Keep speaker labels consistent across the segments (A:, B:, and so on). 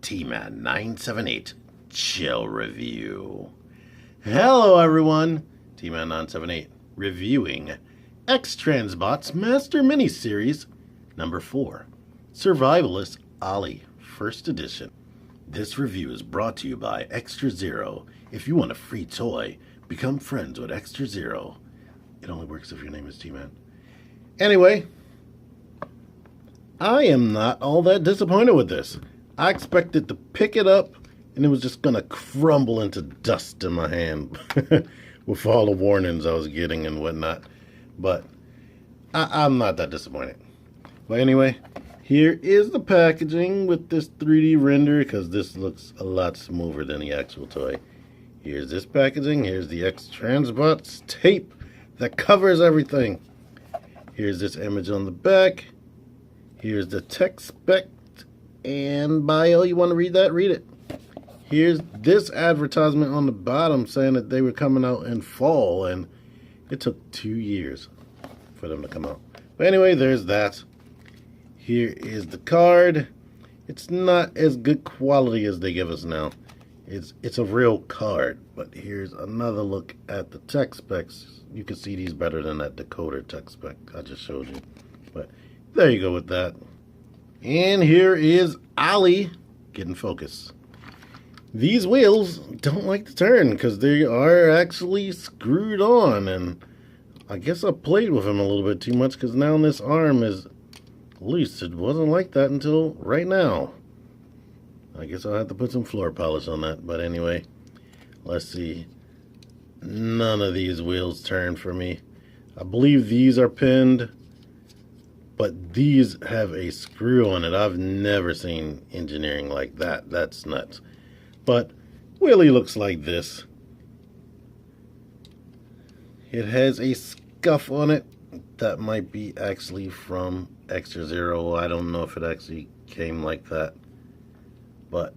A: T-Man 978 Chill Review. Hello everyone, T-Man 978 reviewing X-Transbots Master Miniseries number 4, Survivalist Ollie, First Edition. This review is brought to you by Extra Zero. If you want a free toy, become friends with Extra Zero. It only works if your name is T-Man. Anyway, I am not all that disappointed with this. I expected to pick it up and it was just going to crumble into dust in my hand with all the warnings I was getting and whatnot. But I'm not that disappointed. But anyway, here is the packaging with this 3D render because this looks a lot smoother than the actual toy. Here's this packaging. Here's the X-Transbots tape that covers everything. Here's this image on the back. Here's the tech spec and bio. You want to read that? Read it. Here's this advertisement on the bottom saying that they were coming out in fall, and it took 2 years for them to come out. But anyway, there's that. Here is the card. It's not as good quality as they give us now. It's a real card, but here's another look at the tech specs. You can see these better than that decoder tech spec I just showed you. But there you go with that. And here is Ollie getting focus. These wheels don't like to turn because they are actually screwed on, and I guess I played with him a little bit too much because now this arm is loose. It wasn't like that until right now. I guess I'll have to put some floor polish on that, but anyway, let's see. None of these wheels turn for me. I believe these are pinned, but these have a screw on it. I've never seen engineering like that. That's nuts. But Wheelie looks like this. It has a scuff on it that might be actually from Extra Zero. I don't know if it actually came like that. But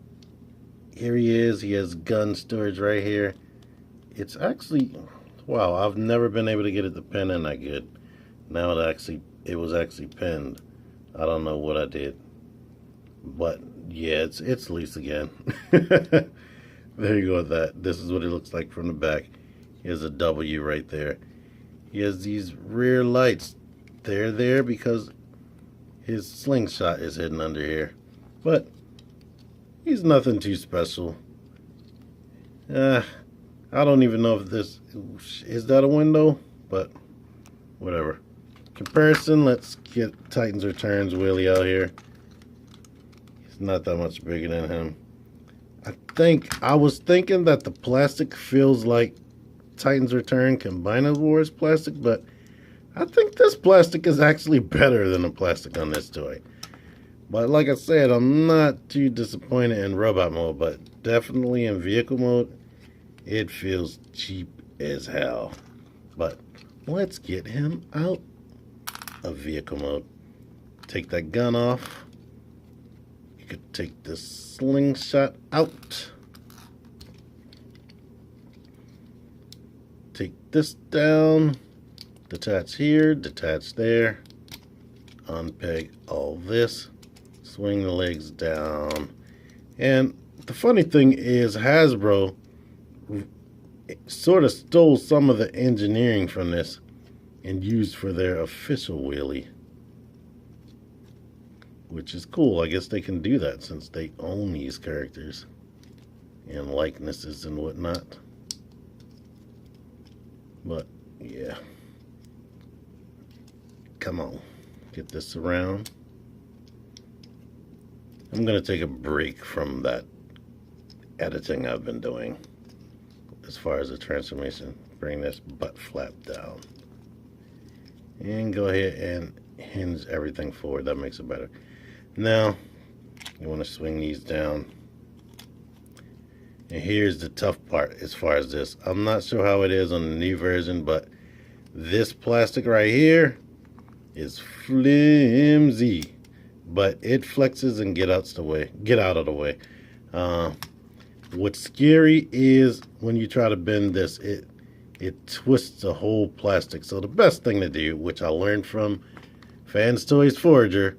A: here he is. He has gun storage right here. It's actually, wow, I've never been able to get it to pin in that good. Now it was actually pinned. I don't know what I did. But yeah, it's loose again. There you go with that. This is what it looks like from the back. Here's a W right there. He has these rear lights. They're there because his slingshot is hidden under here. But he's nothing too special. I don't even know if this is that a window, but whatever. Comparison, let's get Titans Returns Wheelie out here. He's not that much bigger than him. I was thinking that the plastic feels like Titans Return Combined Wars plastic, but I think this plastic is actually better than the plastic on this toy. But like I said, I'm not too disappointed in robot mode, but definitely in vehicle mode, it feels cheap as hell. But let's get him out of vehicle mode. Take that gun off. You could take this slingshot out. Take this down. Detach here, detach there. Unpeg all this. Swing the legs down. And the funny thing is Hasbro sort of stole some of the engineering from this and used for their official Wheelie, which is cool. I guess they can do that since they own these characters and likenesses and whatnot. But yeah, come on, get this around. I'm gonna take a break from that editing I've been doing as far as the transformation. Bring this butt flap down and go ahead and hinge everything forward. That makes it better. Now you want to swing these down, and here's the tough part as far as this. I'm not sure how it is on the new version, but this plastic right here is flimsy, but it flexes and get out of the way. What's scary is when you try to bend this, it twists the whole plastic. So the best thing to do, which I learned from Fans Toys Forager,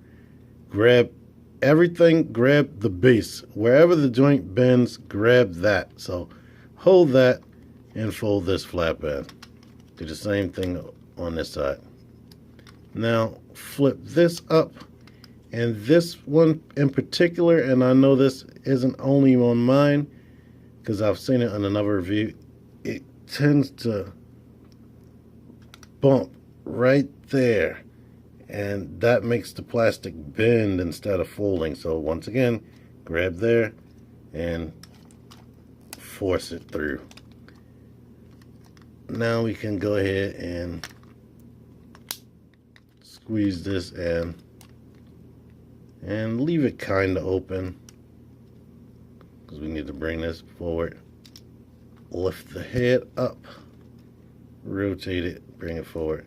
A: grab everything, grab the base. Wherever the joint bends, grab that. So hold that and fold this flap in. Do the same thing on this side. Now flip this up, and this one in particular, and I know this isn't only on mine because I've seen it in another review, it tends to bump right there, and that makes the plastic bend instead of folding. So once again, grab there and force it through. Now we can go ahead and squeeze this in and leave it kind of open because we need to bring this forward. Lift the head up, rotate it, bring it forward,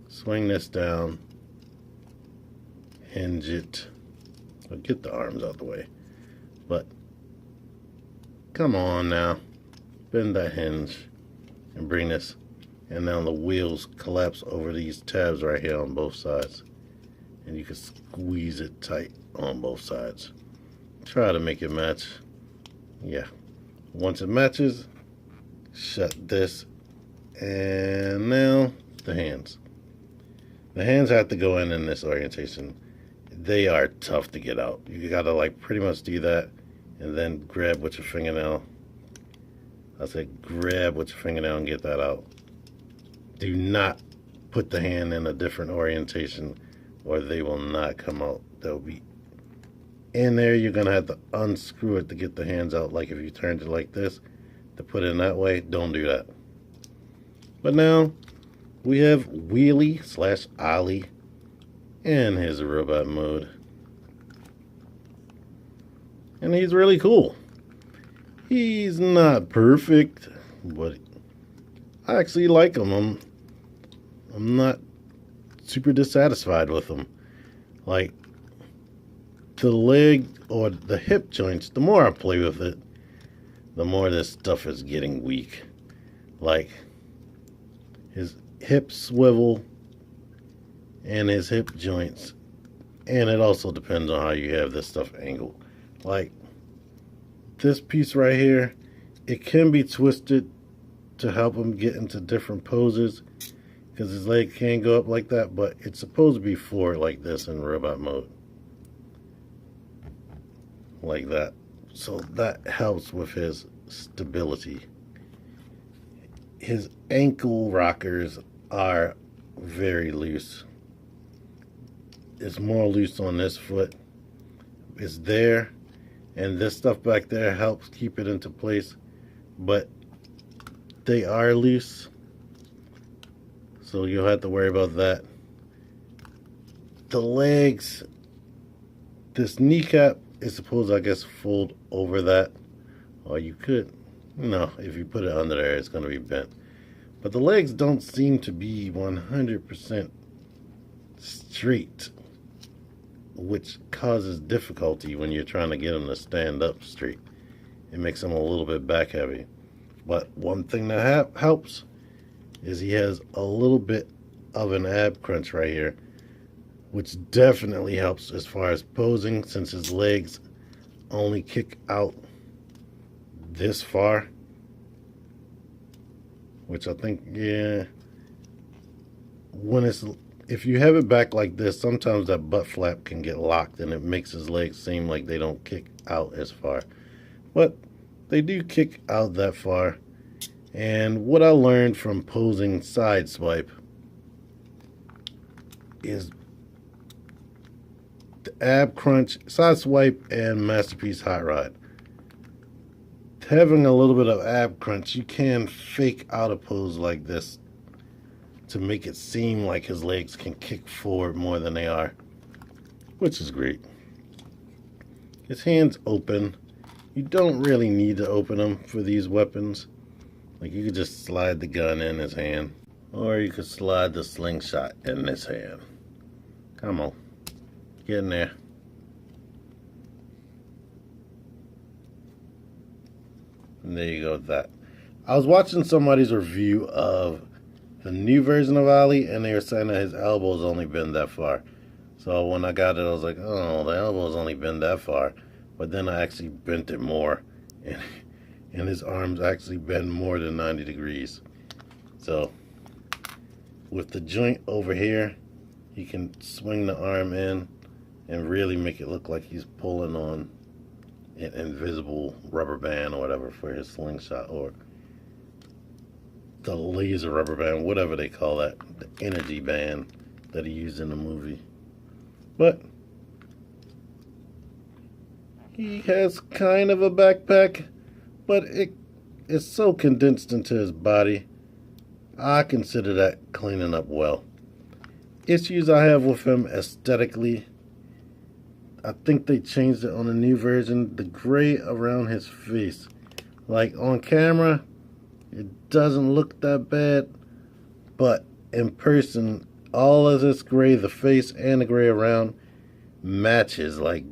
A: swing this down, hinge it. I'll get the arms out the way, but come on now, bend that hinge and bring this, and now the wheels collapse over these tabs right here on both sides, and you can squeeze it tight on both sides. Try to make it match. Yeah, once it matches, shut this, and now the hands. The hands have to go in this orientation. They are tough to get out. You gotta like pretty much do that and then grab with your fingernail. I said grab with your fingernail and get that out. Do not put the hand in a different orientation or they will not come out. They'll be in there. You're gonna have to unscrew it to get the hands out. Like if you turned it like this to put it in that way, don't do that. But now we have Wheelie / Ollie in his robot mode, and he's really cool. He's not perfect, but I actually like him. I'm not super dissatisfied with him. Like the leg or the hip joints, the more I play with it, the more this stuff is getting weak. Like his hip swivel and his hip joints, and it also depends on how you have this stuff angled. Like this piece right here, it can be twisted to help him get into different poses because his leg can go up like that, but it's supposed to be forward like this in robot mode, like that. So that helps with his stability. His ankle rockers are very loose. It's more loose on this foot. It's there, and this stuff back there helps keep it into place, but they are loose, so you'll have to worry about that. The legs, this kneecap is supposed, I guess, fold over that, or you could, no, if you put it under there it's going to be bent. But the legs don't seem to be 100% straight, which causes difficulty when you're trying to get them to stand up straight. It makes them a little bit back heavy. But one thing that helps is he has a little bit of an ab crunch right here, which definitely helps as far as posing, since his legs only kick out this far, which I think, yeah, when it's, if you have it back like this, sometimes that butt flap can get locked and it makes his legs seem like they don't kick out as far. But they do kick out that far. And what I learned from posing side swipe is the ab crunch, side swipe, and masterpiece hot rod. Having a little bit of ab crunch, you can fake out a pose like this to make it seem like his legs can kick forward more than they are, which is great. His hands open. You don't really need to open them for these weapons. Like you could just slide the gun in his hand, or you could slide the slingshot in his hand. Come on, get in there. And there you go with that. I was watching somebody's review of the new version of Ollie, and they were saying that his elbows only bend that far. So when I got it, I was like, oh, the elbow's only bent that far. But then I actually bent it more, and his arms actually bend more than 90 degrees. So with the joint over here, you can swing the arm in and really make it look like he's pulling on an invisible rubber band or whatever for his slingshot, or the laser rubber band, whatever they call that, the energy band that he used in the movie. But he has kind of a backpack, but it is so condensed into his body. I consider that cleaning up well. Issues I have with him aesthetically, I think they changed it on the new version. The gray around his face, like on camera, it doesn't look that bad, but in person, all of this gray, the face and the gray around, matches like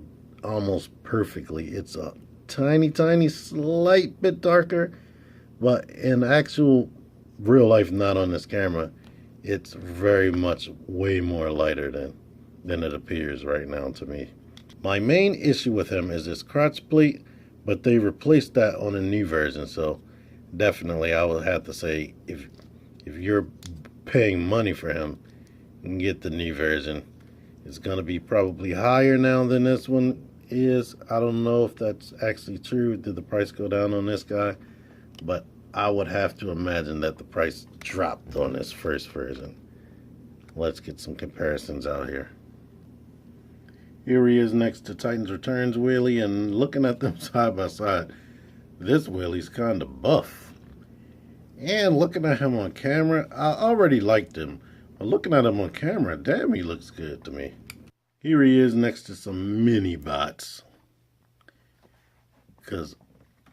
A: almost perfectly. It's a tiny slight bit darker, but in actual real life, not on this camera, it's very much way more lighter than it appears right now to me. My main issue with him is his crotch plate, but they replaced that on a new version, so definitely I would have to say if you're paying money for him, you can get the new version. It's going to be probably higher now than this one is. I don't know if that's actually true. Did the price go down on this guy? But I would have to imagine that the price dropped on this first version. Let's get some comparisons out here. Here he is next to Titans Returns Wheelie, and looking at them side by side, this Wheelie's kind of buff. And looking at him on camera, I already liked him. But looking at him on camera, damn, he looks good to me. Here he is next to some mini bots. Because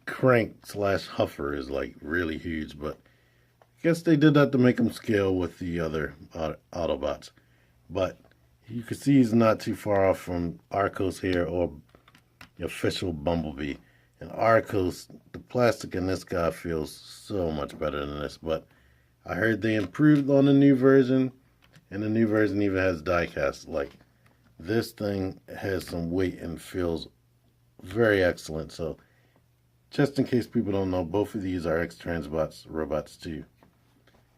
A: Crank / Huffer is like really huge, but I guess they did that to make him scale with the other Autobots. But you can see he's not too far off from Arcos here, or the official Bumblebee. And Arcos, the plastic in this guy feels so much better than this, but I heard they improved on the new version, and the new version even has die-cast. Like, this thing has some weight and feels very excellent. So just in case people don't know, both of these are X-Transbots robots too.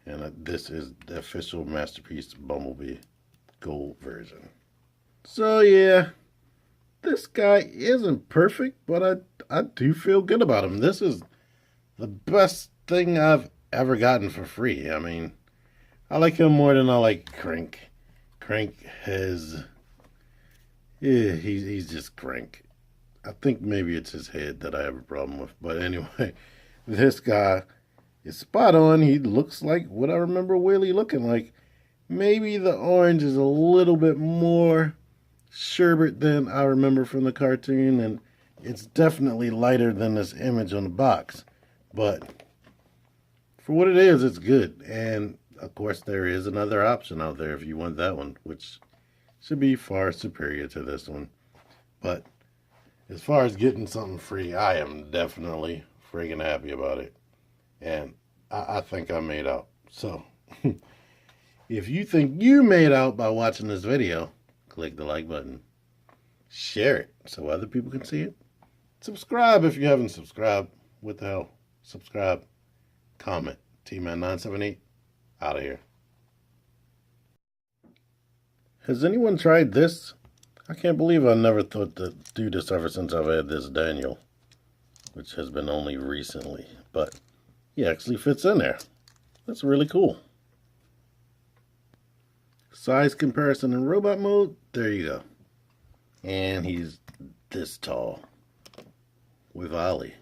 A: And this is the official Masterpiece Bumblebee Gold version. So yeah, this guy isn't perfect, but I do feel good about him. This is the best thing I've ever gotten for free. I mean, I like him more than I like Crank. Crank has... yeah, he's just Crank. I think maybe it's his head that I have a problem with. But anyway, this guy is spot on. He looks like what I remember Wheelie looking like. Maybe the orange is a little bit more sherbet than I remember from the cartoon, and it's definitely lighter than this image on the box. But for what it is, it's good. And of course, there is another option out there if you want that one, which should be far superior to this one. But as far as getting something free, I am definitely friggin' happy about it. And I think I made out. So if you think you made out by watching this video, click the like button. Share it so other people can see it. Subscribe if you haven't subscribed. What the hell? Subscribe. Comment. T-Man978. Out of here. Has anyone tried this? I can't believe I never thought to do this ever since I've had this Daniel, which has been only recently. But he actually fits in there. That's really cool. Size comparison in robot mode, there you go. And he's this tall with Ollie.